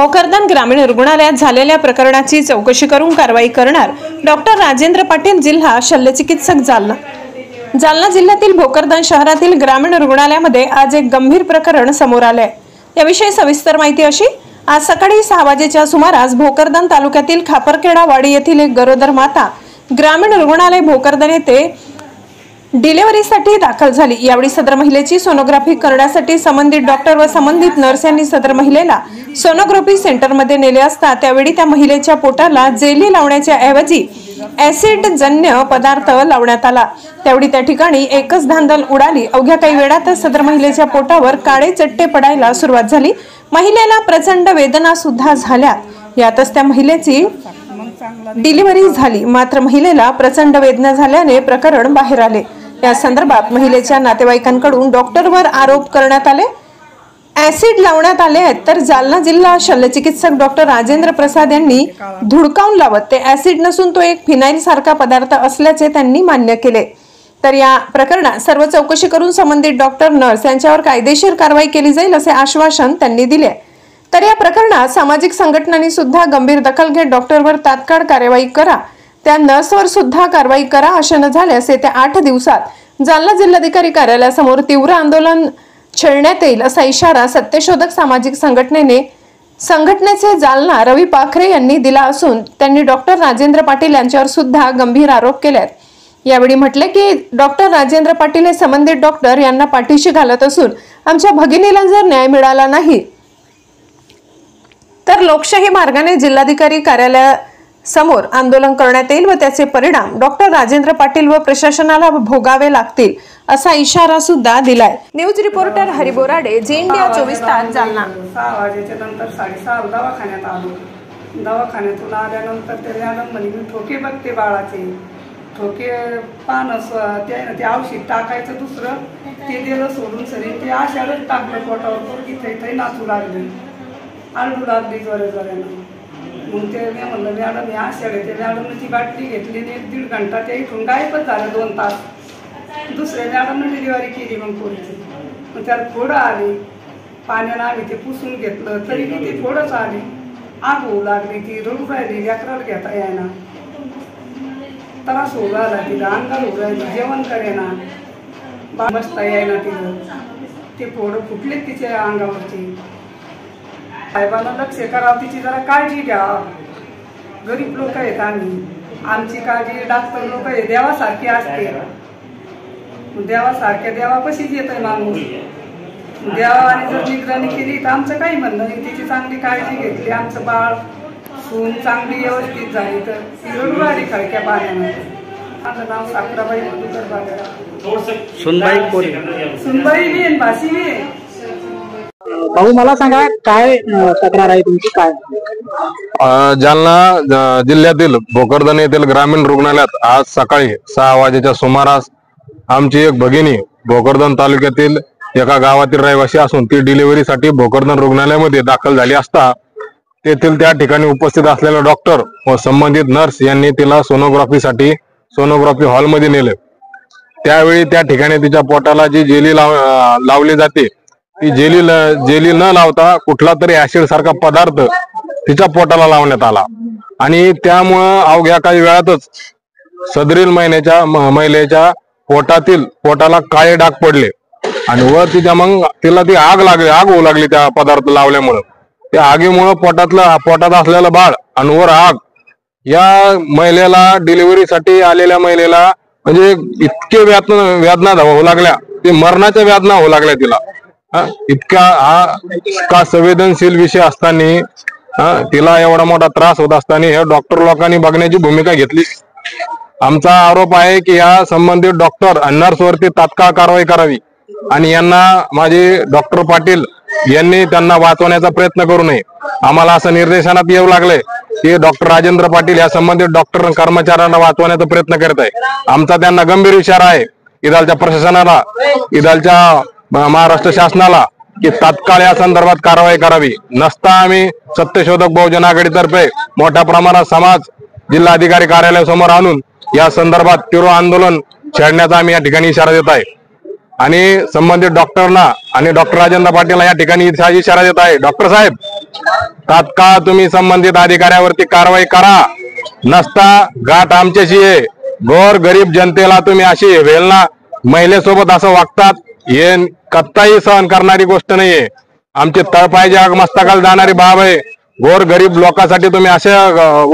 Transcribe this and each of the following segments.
भोकरदन ग्रामीण रुग्णालयात झालेल्या प्रकरणाची चौकशी करून कारवाई करणार डॉक्टर राजेंद्र पाटील, जिल्हा शल्यचिकित्सक, जालना। जालना जिल्ह्यातील भोकरदन शहरातील ग्रामीण रुग्णालयामध्ये आज एक गंभीर प्रकरण समोर आले। याविषयी सविस्तर माहिती अशी, आज सकाळी 6 वाजेच्या सुमारास भोकरदन तालुक्यातील खापरखेडा वाडी येथील एक गरोदर माता ग्रामीण रुग्णालय भोकरदन येथे डिलिव्हरीसाठी दाखल झाली। यावेळी सदर महिलेची सोनोग्राफी करण्यासाठी संबंधित डॉक्टर व संबंधित नर्स यांनी सदर महिलेला सोनोग्राफी सेंटरमध्ये नेले असता त्यावेळी त्या महिलेच्या पोटाला जेली लावण्याच्या ऐवजी ऍसिड जन्य पदार्थ लावण्यात आला। त्यावेळी त्या ठिकाणी एकच धांदल उडाली। अवघ्या काही वेळातच सदर महिलेच्या पोटावर काळे चट्टे पडायला सुरुवात झाली। महिलेला प्रचंड वेदना सुद्धा झाल्या। यातच त्या महिलेची डिलिव्हरी झाली। मात्र महिलेला प्रचंड वेदना झाल्याने प्रकरण बाहेर आले। या संदर्भात महिलेच्या नातेवाईकांकडून डॉक्टरवर आरोप करण्यात आले, ऍसिड लावण्यात आले आहेत। तर जालना जिल्हा शल्यचिकित्सक डॉक्टर राजेंद्र प्रसाद यांनी धुडकावून लावत ते ऍसिड नसून तो एक फिनाईल सारखा पदार्थ असल्याचे त्यांनी मान्य केले। तर या प्रकरणात सर्व चौकशी करून संबंधित डॉक्टर, नर्स यांच्यावर कायदेशीर कारवाई केली जाईल असे आश्वासन त्यांनी दिले। तर या प्रकरणात सामाजिक संघटनांनी सुद्धा गंभीर दखल घेत डॉक्टरवर तात्काळ कारवाई करा, त्या नर्सवर सुद्धा कारवाई करा। असे न झाल्यास येत्या 8 दिवसात जालना जिल्हाधिकारी कार्यालयासमोर तीव्र आंदोलन छेडण्यात येईल असा इशारा सत्यशोधक सामाजिक संघटनेचे जालना रवी पाखरे यांनी दिला असून त्यांनी डॉक्टर राजेंद्र पाटील यांच्यावर सुद्धा गंभीर आरोप केलेत। यावेळी म्हटले की डॉक्टर राजेंद्र पाटील हे संबंधित डॉक्टर यांना पाठीशी घालत असून आमच्या भगिनीला जर न्याय मिळाला नाही तर लोकशाही मार्गाने जिल्हाधिकारी कार्यालयासमोर आंदोलन करण्यात येईल व त्याचे परिणाम डॉक्टर राजेंद्र पाटील व प्रशासनाला भोगावे लागतील असा इशारा सुद्धा दिलाय। न्यूज रिपोर्टर हरी बोराडे, जी इंडिया 24 तास, जालना। 6 वाजेच्या नंतर 6:30 दवाखान्यात आलो। दवाखान्यातून आल्यानंतर ते मॅडम म्हणे मी ठोके बघते बाळाचे, ठोके पानस ते औषध टाकायचं दुसरं ते दिलं सोडून सरी ते आशारच टाकलं पोटावर, इथे नाचू लागली, आरडू लागली जोऱ्यानं। मग ते मी म्हणलं मॅडम हे आशार आहे। ते मॅडमने ती बाटली घेतली आणि 1-1.5 घंटा त्या इथून गायबच झालं, 2 तास। दुसऱ्या मॅडमने डिलिव्हरी केली मग पोरीची। मग त्याला फोडं आली, पाण्यानं आम्ही ते पुसून घेतलं तरी ती फोडंच आली, आग होऊ लागली, ती रडू राहिली, लेकराला घेता येईना, त्रास होऊ राहिला तिला, अंगाला होऊ राहिली, जेवण करेना, बसता येईना तिला, ते फोडं फुटले तिच्या अंगावरची। साहेबांना लक्ष करावं, तिची जरा काळजी घ्या। गरीब लोक आहेत आम्ही, आमची काळजी डॉक्टर लोक आहे देवासारखी असते, देवासारख्या देवापाशीच येतोय माणूस। देवाने जर निगराणी केली तर आमचं काही म्हणणं नाही, तिची चांगली काळजी घेतली, आमचं बाळ सून चांगली व्यवस्थित झाली तर ती रडू राहिली खळक्या पाण्यामध्ये। माझं नाव साखराबाई मधुकर बागेरा, सुनबाई बी भाशी बी। भाऊ मला सांगा काय तक्रार आहे तुमची? काय जालना जिल्ह्यातील भोकरदन येथील ग्रामीण रुग्णालयात आज सकाळी 6 वाजेच्या सुमारास आमची एक भगिनी भोकरदन तालुक्यातील एका गावातील रहिवासी असून ती डिलिव्हरीसाठी भोकरदन रुग्णालयामध्ये दाखल झाली असता तेथील त्या ठिकाणी उपस्थित असलेले डॉक्टर व संबंधित नर्स यांनी तिला सोनोग्राफी हॉलमध्ये नेले। त्यावेळी त्या ठिकाणी तिच्या पोटाला जी जेली लावली जाते ती जेली न लावता कुठला तरी ऍसिड सारखा पदार्थ तिच्या पोटाला लावण्यात आला आणि त्यामुळं अवघ्या काही वेळातच सदरील महिलेच्या पोटाला काळे डाग पडले आणि वर तिच्या मग तिला ती आग होऊ लागली त्या पदार्थ लावल्यामुळं। त्या आगीमुळं पोटात असलेलं बाळ आणि वर आग, या महिलेला डिलिव्हरीसाठी आलेल्या महिलेला म्हणजे इतके वेदना होऊ लागल्या, ते मरणाच्या वेदना होऊ लागल्या तिला। इतका संवेदनशील विषय असताना तिला एवढा मोठा त्रास होत असताना हे डॉक्टर लोकांनी बघण्याची भूमिका घेतली। आमचा आरोप आहे की या संबंधित डॉक्टर आणि नर्सवरती तात्काळ कारवाई करावी आणि यांना माझे डॉक्टर पाटील यांनी त्यांना वाचवण्याचा प्रयत्न करू नये। आम्हाला असं निर्देशनात येऊ लागले की डॉक्टर राजेंद्र पाटील या संबंधित डॉक्टर कर्मचाऱ्यांना वाचवण्याचा प्रयत्न करत आहे। आमचा त्यांना गंभीर इशारा आहे इदालच्या प्रशासनाला, इदालच्या महाराष्ट्र शासनाला की तात्काळ या संदर्भात कारवाई करावी। नसता आम्ही सत्यशोधक बहुजन आघाडीतर्फे मोठ्या प्रमाणात समाज जिल्हाधिकारी कार्यालयासमोर आणून या संदर्भात तीव्र आंदोलन छेडण्याचा आम्ही या ठिकाणी इशारा देत आहे आणि संबंधित डॉक्टरना आणि डॉक्टर राजेंद्र पाटील या ठिकाणी इशारा देत आहे। डॉक्टर साहेब, तात्काळ तुम्ही संबंधित अधिकाऱ्यावरती कारवाई करा. नसता गाठ आमच्याशी आहे. गोर गरीब जनतेला तुम्ही अशी वेलना महिलेसोबत असं वागतात, हे कत्ताही सहन करणारी गोष्ट नाहीये. आमची तळपायच्या मस्तकाला जाणारी बाब आहे. गोर गरीब लोकांसाठी तुम्ही असे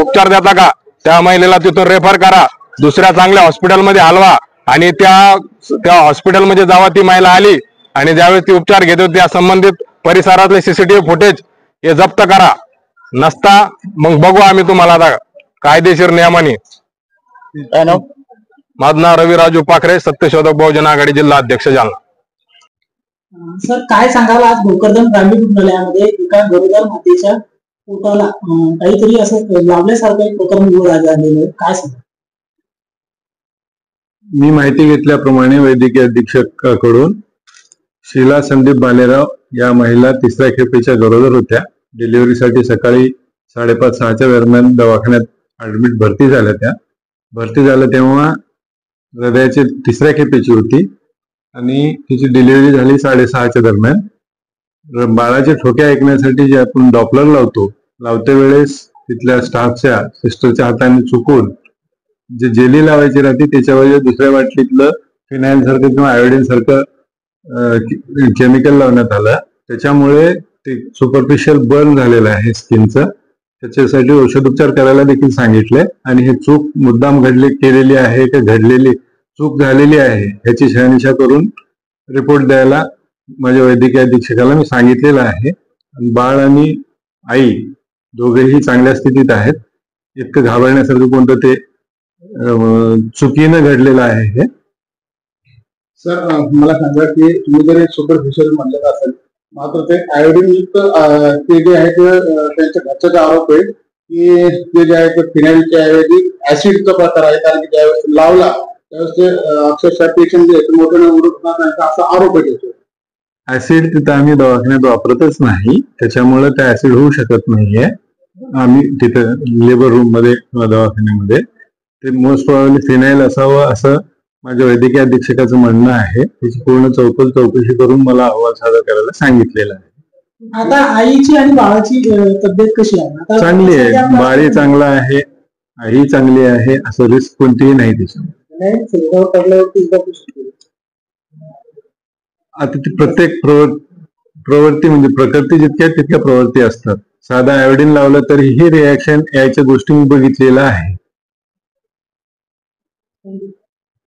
उपचार देता का? त्या महिलेला तिथून रेफर करा, दुसऱ्या चांगल्या हॉस्पिटलमध्ये हलवा आणि त्या हॉस्पिटलमध्ये जेव्हा ती महिला आली आणि ज्यावेळेस ती उपचार घेत होती त्या संबंधित परिसरातले सीसीटीव्ही फुटेज हे जप्त करा. नसता मग बघू आम्ही तुम्हाला आता कायदेशीर नियमाने. माझं नाव रवी राजू पाखरे, सत्यशोधक बहुजन आघाडी जिल्हा अध्यक्ष जालना. सर काय सांगाल, आज भोकरदन ग्रामीण रुग्णालयामध्ये एका गरोदर मातेच्या पोटाला काहीतरी असं लावल्यासारखं एक प्रकरण उघड झालेलं आहे, काय सांगा? मी माहिती घेतल्याप्रमाणे वैद्यकीय अधीक्षकाकडून शीला संदीप बालेराव या महिला तिसऱ्या खेपेच्या गरोदर होत्या. डिलिव्हरीसाठी सकाळी 5:30-6च्या दरम्यान दवाखान्यात ऍडमिट भरती झाल्या तेव्हा हृदयाची तिसऱ्या खेपेची होती आणि तिची डिलिव्हरी झाली 6:30च्या दरम्यान. बाळाचे ठोके ऐकण्यासाठी जे आपण डॉपलर लावते वेळेस तिथल्या स्टाफच्या सिस्टरच्या हाताने चुकून जे जेली लावायची राहते त्याच्यावर दुसऱ्या बाटलीतलं फिनाईल सारखं किंवा आयोडीन सारखं केमिकल लावण्यात आलं. त्याच्यामुळे ते सुपरफिशियल बर्न झालेलं आहे स्किनचं. त्याच्यासाठी औषधोपचार करायला देखील सांगितले आणि हे चूक मुद्दाम केलेली आहे का घडलेली चूक झालेली आहे ह्याची शहानिशा करून रिपोर्ट द्यायला माझ्या वैद्यकीय अधीक्षकाला मी सांगितलेलं आहे. बाळ आणि आई दोघेही चांगल्या स्थितीत आहेत. इतकं घाबरण्यासारखं कोणतं ते चुकीनं घडलेलं आहे हे. सर मला सांगा की तुम्ही जर सुपरफिशियल म्हणलं असेल मात्र ते आयोडीन युक्त ते जे आहे ते त्यांच्या घरचा आरोप आहे की ते जे आहे ते फिनाईलच्या ऐवजी ऍसिडचा प्रकार आहे, कारण की ज्यावेळेस लावला त्यावेळेस ते अक्षरशः पेशंट जे मोठ्याने उडत असा आरोप आहे. ऍसिड तिथं आम्ही दवाखान्यात वापरतच नाही, त्याच्यामुळे ते ऍसिड होऊ शकत नाहीये. आम्ही तिथं लेबर रूम मध्ये किंवा दवाखान्यामध्ये ते मोस्ट प्रॉब्ली फिनाईल असावं असं माझ्या वैद्यकीय अधीक्षकाचं म्हणणं आहे. त्याची पूर्ण चौकशी करून मला अहवाल सादर करायला सांगितलेला आहे. आता आईची आणि बाळाची तब्येत कशी आहे? चांगली आहे, बाळही चांगला आहे, आई चांगली आहे, असं रिस्क कोणतीही नाही त्याच्यामध्ये. आता ती प्रत्येक प्रवृत्ती म्हणजे प्रकृती जितक्या तितक्या प्रवृत्ती असतात. साधा आयोडीन लावलं तरी ही रिॲक्शन यायच्या गोष्टी मी बघितलेल्या आहे.